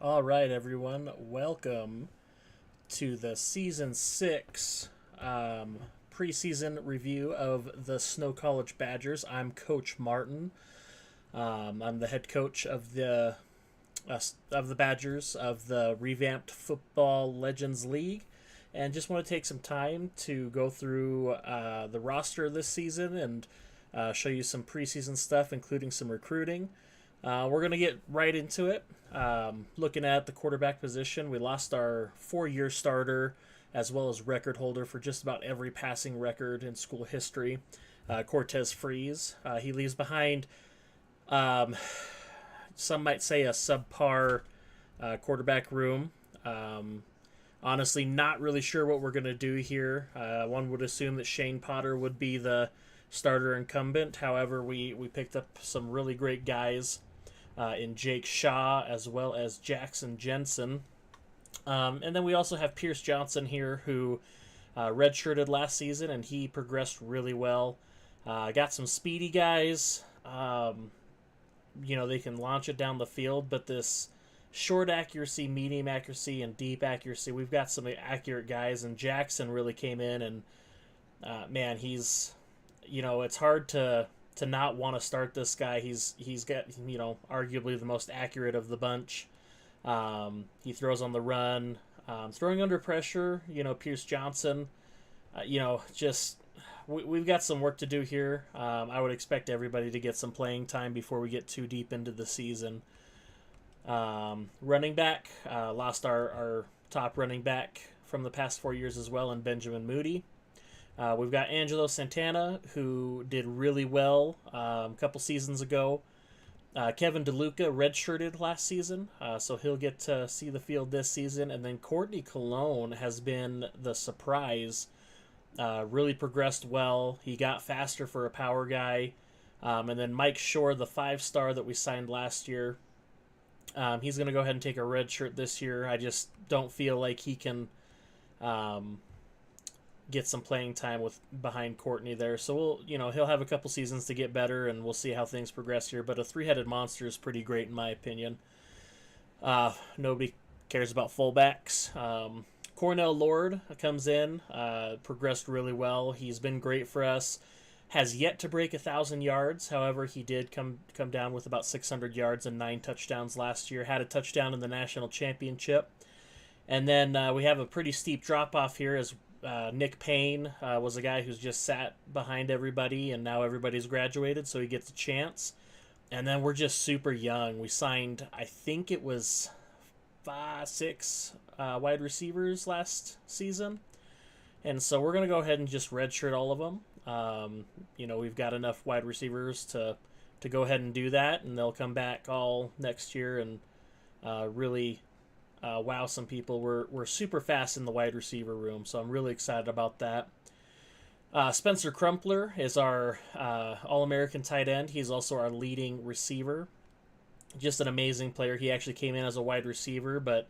All right, everyone. Welcome to the season six preseason review of the Snow College Badgers. I'm Coach Martin. I'm the head coach of the Badgers of the Revamped Football Legends League, and just want to take some time to go through the roster this season and show you some preseason stuff, including some recruiting. We're going to get right into it. Looking at the quarterback position, we lost our 4-year starter as well as record holder for just about every passing record in school history, Cortez Freeze. He leaves behind, um, some might say, a subpar quarterback room. Honestly, not really sure what we're going to do here. One would assume that Shane Potter would be the starter incumbent. However, we picked up some really great guys in Jake Shaw as well as Jackson Jensen. And then we also have Pierce Johnson here, who redshirted last season, and he progressed really well. Got some speedy guys. They can launch it down the field, but this short accuracy, medium accuracy, and deep accuracy, we've got some accurate guys, and Jackson really came in, and man, he's, it's hard to not want to start this guy. He's got, arguably the most accurate of the bunch. He throws on the run, throwing under pressure. Pierce Johnson, just we've got some work to do here. I would expect everybody to get some playing time before we get too deep into the season. Running back, lost our top running back from the past 4 years as well, in Benjamin Moody. We've got Angelo Santana, who did really well a couple seasons ago. Kevin DeLuca redshirted last season, so he'll get to see the field this season. And then Courtney Colon has been the surprise. Really progressed well. He got faster for a power guy. And then Mike Shore, the 5-star that we signed last year, he's going to go ahead and take a red shirt this year. I just don't feel like he can get some playing time with behind Courtney there. So he'll have a couple seasons to get better, and we'll see how things progress here. But a 3-headed monster is pretty great in my opinion. Nobody cares about fullbacks. Cornell Lord comes in, progressed really well. He's been great for us. Has yet to break 1,000 yards. However, he did come down with about 600 yards and 9 touchdowns last year. Had a touchdown in the national championship. And then we have a pretty steep drop-off here as Nick Payne was a guy who's just sat behind everybody, and now everybody's graduated, so he gets a chance. And then we're just super young. We signed, I think it was 6 wide receivers last season. And so we're going to go ahead and just redshirt all of them. We've got enough wide receivers to go ahead and do that, and they'll come back all next year and really wow some people. We're super fast in the wide receiver room, so I'm really excited about that. Spencer Crumpler is our All-American tight end. He's also our leading receiver. Just an amazing player. He actually came in as a wide receiver, but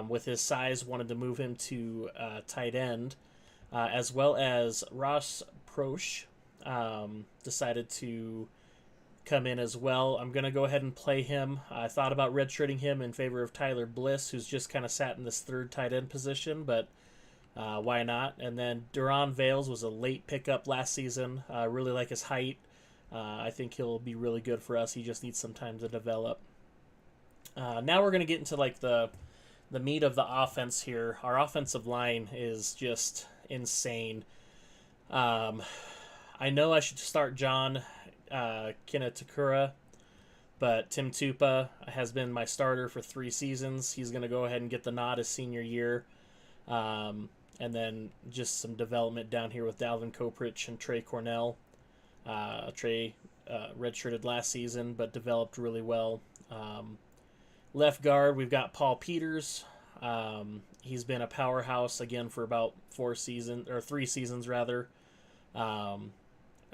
with his size, wanted to move him to tight end. As well as Ross Prosch decided to come in as well. I'm going to go ahead and play him. I thought about redshirting him in favor of Tyler Bliss, who's just kind of sat in this third tight end position, but why not? And then Duran Vales was a late pickup last season. I really like his height. I think he'll be really good for us. He just needs some time to develop. Now we're going to get into the meat of the offense here. Our offensive line is just insane. I know I should start John Kinatakura, but Tim Tupa has been my starter for 3 seasons. He's going to go ahead and get the nod his senior year. And then just some development down here with Dalvin Koprich and Trey Cornell. Trey redshirted last season, but developed really well. Left guard, we've got Paul Peters. He's been a powerhouse again for about 3 seasons rather.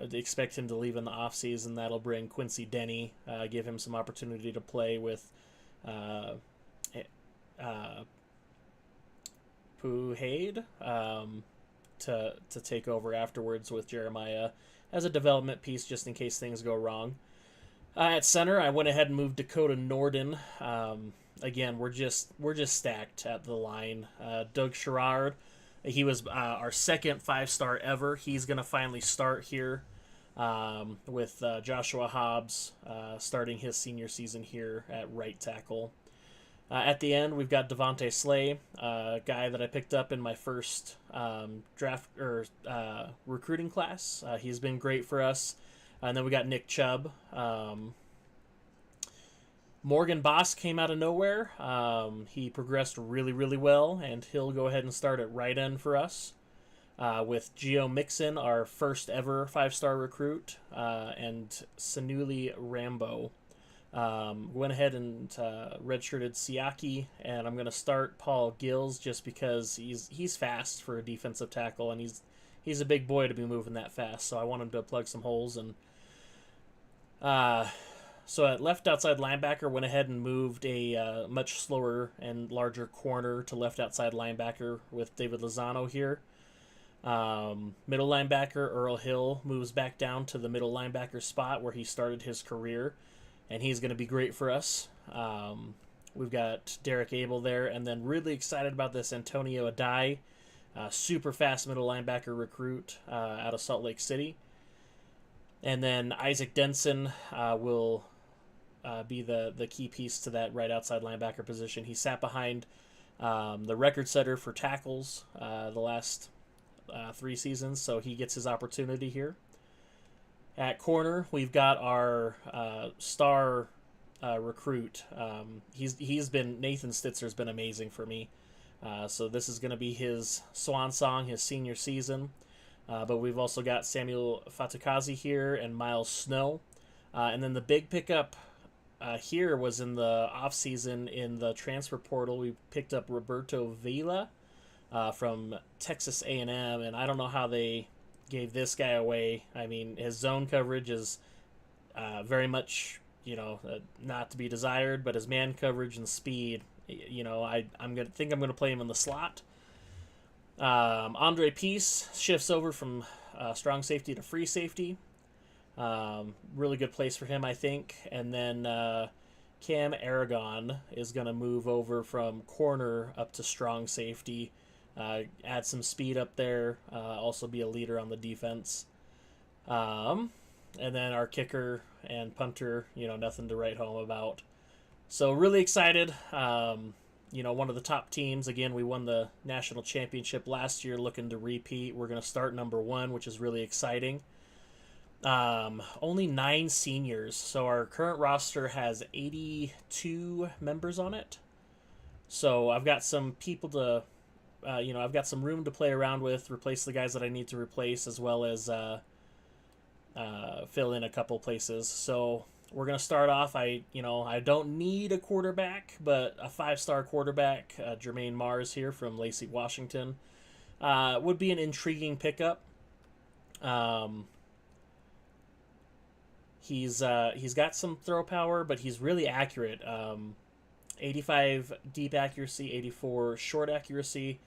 I'd expect him to leave in the offseason. That'll bring Quincy Denny, give him some opportunity to play with Puhade to take over afterwards with Jeremiah as a development piece just in case things go wrong. At center, I went ahead and moved Dakota Norden. Again, we're just stacked at the line. Doug Sherrard, he was our second 5-star ever. He's gonna finally start here with Joshua Hobbs starting his senior season here at right tackle. At the end, we've got Devontae Slay, a guy that I picked up in my first draft or recruiting class. He's been great for us. And then we got Nick Chubb. Morgan Boss came out of nowhere. He progressed really, really well, and he'll go ahead and start at right end for us. With Geo Mixon, our first ever 5-star recruit, and Sanuli Rambo. Went ahead and redshirted Siaki, and I'm going to start Paul Gills just because he's fast for a defensive tackle, and he's a big boy to be moving that fast. So I want him to plug some holes. And so at left outside linebacker, went ahead and moved a much slower and larger corner to left outside linebacker with David Lozano here. Middle linebacker Earl Hill moves back down to the middle linebacker spot where he started his career, and he's going to be great for us. We've got Derek Abel there, and then really excited about this Antonio Adai, super fast middle linebacker recruit out of Salt Lake City. And then Isaac Denson will be the key piece to that right outside linebacker position. He sat behind the record setter for tackles the last 3 seasons, so he gets his opportunity here. At corner, we've got our star recruit. He's been Nathan Stitzer's been amazing for me. So this is going to be his swan song, his senior season. But we've also got Samuel Fatakazi here and Miles Snow. And then the big pickup here was in the offseason in the transfer portal. We picked up Roberto Vila from Texas A&M, and I don't know how they gave this guy away. I mean, his zone coverage is very much, not to be desired, but his man coverage and speed, I'm gonna play him in the slot. Andre Peace shifts over from strong safety to free safety. Really good place for him, I think. And then Cam Aragon is going to move over from corner up to strong safety. Add some speed up there. Also be a leader on the defense. And then our kicker and punter, nothing to write home about. So really excited. One of the top teams. Again, we won the national championship last year, looking to repeat. We're going to start number 1, which is really exciting. Only 9 seniors, so our current roster has 82 members on it. So I've got some people to, I've got some room to play around with, replace the guys that I need to replace, as well as fill in a couple places. So we're going to start off. I don't need a quarterback, but a 5-star quarterback, Jermaine Mars here from Lacey, Washington, would be an intriguing pickup. He's got some throw power, but he's really accurate. 85 deep accuracy, 84 short accuracy.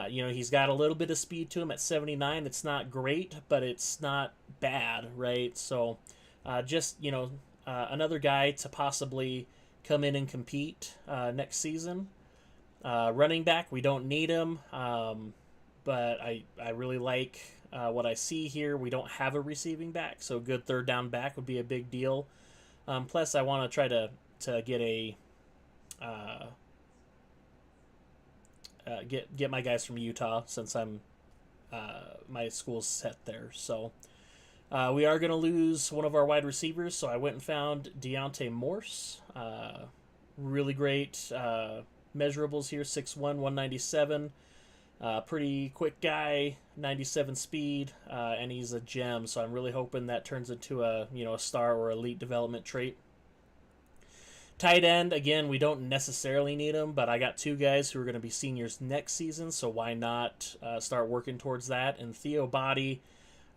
He's got a little bit of speed to him at 79. It's not great, but it's not bad, right? So another guy to possibly come in and compete next season. Running back, we don't need him, but I really like what I see here. We don't have a receiving back, so a good third down back would be a big deal. Plus, I want to try to get a get my guys from Utah, since I'm my school's set there. So we are going to lose one of our wide receivers, so I went and found Deontay Morse. Really great measurables here, 6'1", 197. Pretty quick guy, 97 speed, and he's a gem, so I'm really hoping that turns into a star or elite development trait. Tight end, again, we don't necessarily need him, but I got 2 guys who are going to be seniors next season, so why not start working towards that? And Theo Body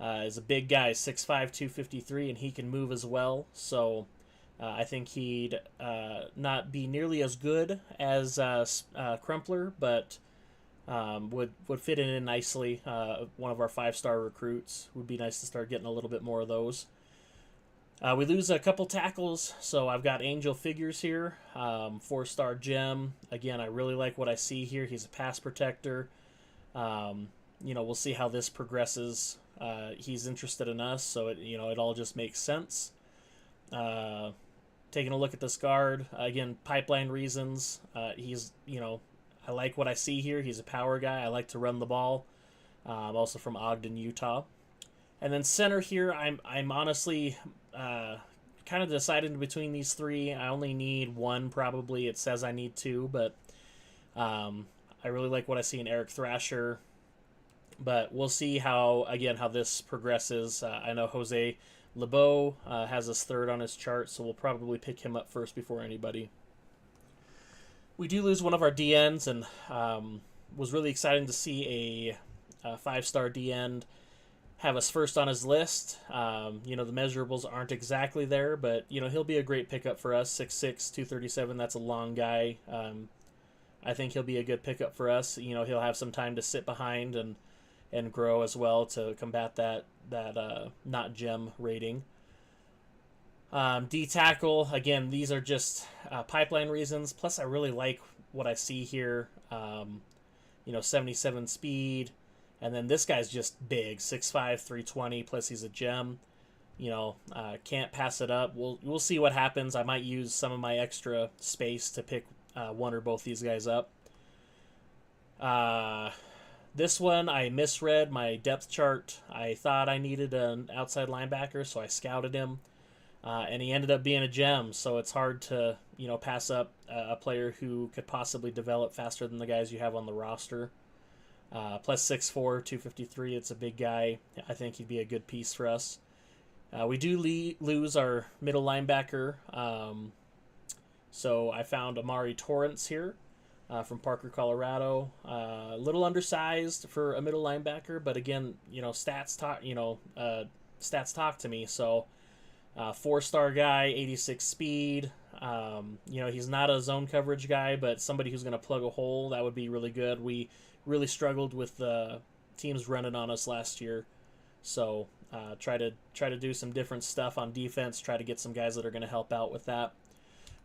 is a big guy, 6'5", 253, and he can move as well, so I think he'd not be nearly as good as Crumpler, but would fit in nicely. One of our 5-star recruits. Would be nice to start getting a little bit more of those. We lose a couple tackles, so I've got Angel Figures here, 4-star gem. Again, I really like what I see here. He's a pass protector. We'll see how this progresses. He's interested in us, so it all just makes sense. Taking a look at this guard, again, pipeline reasons. I like what I see here. He's a power guy. I like to run the ball. Also from Ogden, Utah. And then center here, I'm honestly kind of deciding between these three. I only need one probably. It says I need two, but I really like what I see in Eric Thrasher. But we'll see how this progresses. I know Jose LeBeau has us third on his chart, so we'll probably pick him up first before anybody. We do lose one of our DNs, and was really exciting to see a 5-star DN have us first on his list. The measurables aren't exactly there, but he'll be a great pickup for us. 6'6", 237. That's a long guy. I think he'll be a good pickup for us. He'll have some time to sit behind and grow as well to combat that not gem rating. D tackle, again, these are just pipeline reasons. Plus, I really like what I see here. 77 speed. And then this guy's just big, 6'5", 320, plus he's a gem. Can't pass it up. We'll see what happens. I might use some of my extra space to pick one or both these guys up. This one, I misread my depth chart. I thought I needed an outside linebacker, so I scouted him. And he ended up being a gem, so it's hard to pass up a player who could possibly develop faster than the guys you have on the roster. Plus 6'4", 253. It's a big guy. I think he'd be a good piece for us. We do lose our middle linebacker. So I found Amari Torrance here from Parker, Colorado. A little undersized for a middle linebacker, but again, stats talk to me. So 4-star guy, 86 speed. He's not a zone coverage guy, but somebody who's going to plug a hole, that would be really good. We really struggled with the teams running on us last year, so try to do some different stuff on defense. Try to get some guys that are going to help out with that.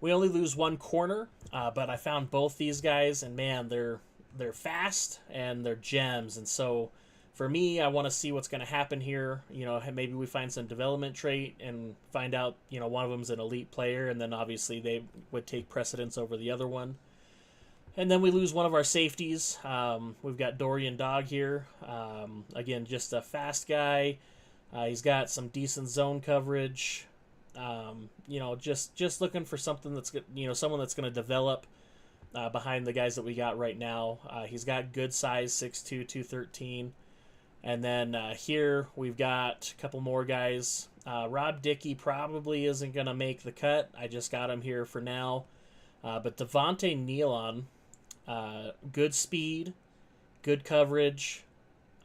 We only lose one corner, but I found both these guys, and man, they're fast and they're gems. And so for me, I want to see what's going to happen here. Maybe we find some development trait and find out one of them's an elite player, and then obviously they would take precedence over the other one. And then we lose one of our safeties. We've got Dorian Dog here. Again, just a fast guy. He's got some decent zone coverage. Just looking for something that's someone that's going to develop behind the guys that we got right now. He's got good size, 6'2", 213. And then here we've got a couple more guys. Rob Dickey probably isn't going to make the cut. I just got him here for now. But Devontae Nealon, good speed, good coverage,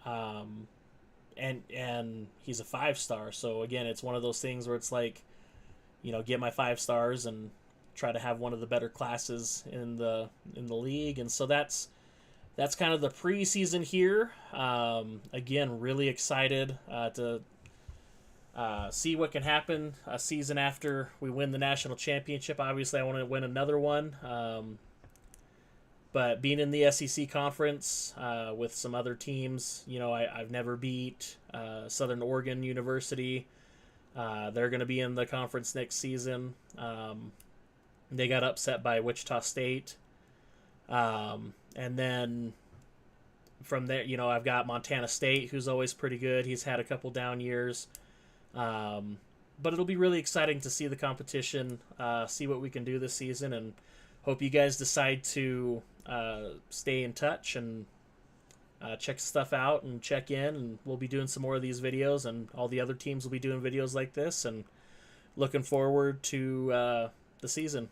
and he's a 5-star. So again, it's one of those things where it's like, get my 5 stars and try to have one of the better classes in the league. And so that's kind of the preseason here. Again, really excited to see what can happen a season after we win the national championship. Obviously, I want to win another one. But being in the SEC conference with some other teams, I've never beat Southern Oregon University. They're going to be in the conference next season. They got upset by Wichita State. And then from there, I've got Montana State, who's always pretty good. He's had a couple down years. But it'll be really exciting to see the competition, see what we can do this season, and hope you guys decide to stay in touch and check stuff out and check in, and we'll be doing some more of these videos, and all the other teams will be doing videos like this, and looking forward to the season.